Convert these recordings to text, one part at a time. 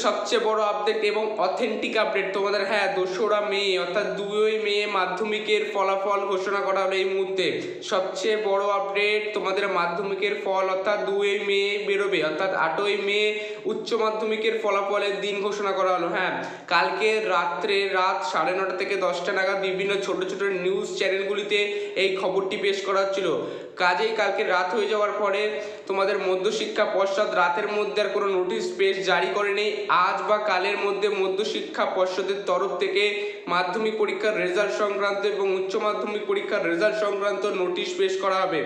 সবচেয়ে বড় আপডেট এবং অথেন্টিক আপডেট তোমাদের। হ্যাঁ, 2রা মে অর্থাৎ 2ই মে মাধ্যমিকের ফলাফল ঘোষণা করা হলো। এই মুহূর্তে সবচেয়ে বড় আপডেট, তোমাদের মাধ্যমিকের ফল অর্থাৎ 2ই মে বেরোবে, অর্থাৎ 8ই মে উচ্চ মাধ্যমিকের ফলাফলের দিন ঘোষণা করা হলো। হ্যাঁ, কালকে রাত 9:30 থেকে 10টা নাগাদ বিভিন্ন ছোট ছোট নিউজ চ্যানেলগুলিতে এই খবরটি পেশ করা হচ্ছিল। কাজেই কালকে রাত হয়ে যাওয়ার পরে তোমাদের মধ্যশিক্ষা পর্ষদ রাতের মধ্যে আর কোনো নোটিশ পেশ জারি করেনি। আজ বা কালের মধ্যে মধ্যশিক্ষা পর্ষদের তরফ থেকে মাধ্যমিক পরীক্ষার রেজাল্ট সংক্রান্ত এবং উচ্চ মাধ্যমিক পরীক্ষার রেজাল্ট সংক্রান্ত নোটিশ পেশ করা হবে।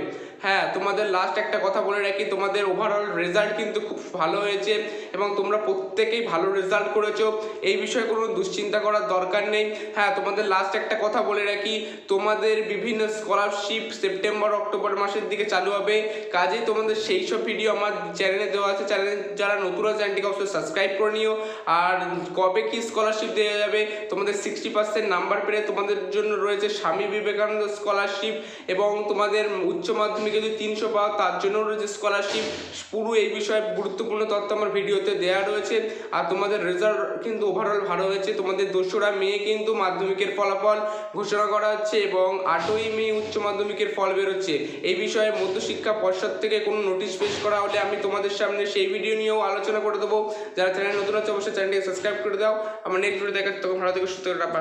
হ্যাঁ, তোমাদের লাস্ট একটা কথা বলে রাখি, তোমাদের ওভারঅল রেজাল্ট কিন্তু খুব ভালো হয়েছে এবং তোমরা প্রত্যেকেই ভালো রেজাল্ট করেছো, এই বিষয়ে কোনো দুশ্চিন্তা করার দরকার নেই। হ্যাঁ, তোমাদের লাস্ট একটা কথা বলে রাখি, তোমাদের বিভিন্ন স্কলারশিপ সেপ্টেম্বর অক্টোবর মাসের দিকে চালু হবে। কাজেই তোমাদের সেই সব ভিডিও আমার চ্যানেলে দেওয়া আছে। চ্যানেলে যারা নতুন আছে চ্যানেলটিকে অবশ্যই সাবস্ক্রাইব করে নিও। আর কবে কি স্কলারশিপ দেওয়া যাবে, তোমাদের 60% নাম্বার পেলে তোমাদের জন্য রয়েছে স্বামী বিবেকানন্দ স্কলারশিপ, এবং তোমাদের উচ্চ মাধ্যমিকে যদি 300 পাও তার জন্য রয়েছে স্কলারশিপ। পুরো এই বিষয়ে গুরুত্বপূর্ণ তথ্য আমার ভিডিওতে দেওয়া রয়েছে। আর তোমাদের রেজাল্ট কিন্তু ওভারঅল ভালো হয়েছে। তোমাদের 2রা মে কিন্তু মাধ্যমিকের ফলাফল ঘোষণা করা হচ্ছে এবং 8ই মে উচ্চ মাধ্যমিকের ফল বেরোচ্ছে। এই বিষয়ে মধ্যশিক্ষা পর্ষদ থেকে কোনো নোটিশ পেশ করা হলে আমি তোমাদের সামনে সেই ভিডিও নিয়েও আলোচনা করে দেবো। যারা চ্যানেল নতুন আছে অবশ্যই চ্যানেলটিকে সাবস্ক্রাইব করে দাও। আমার নেক্সট ভিডিও দেখার তখন ভালো থেকে সুস্থ করে রাখা।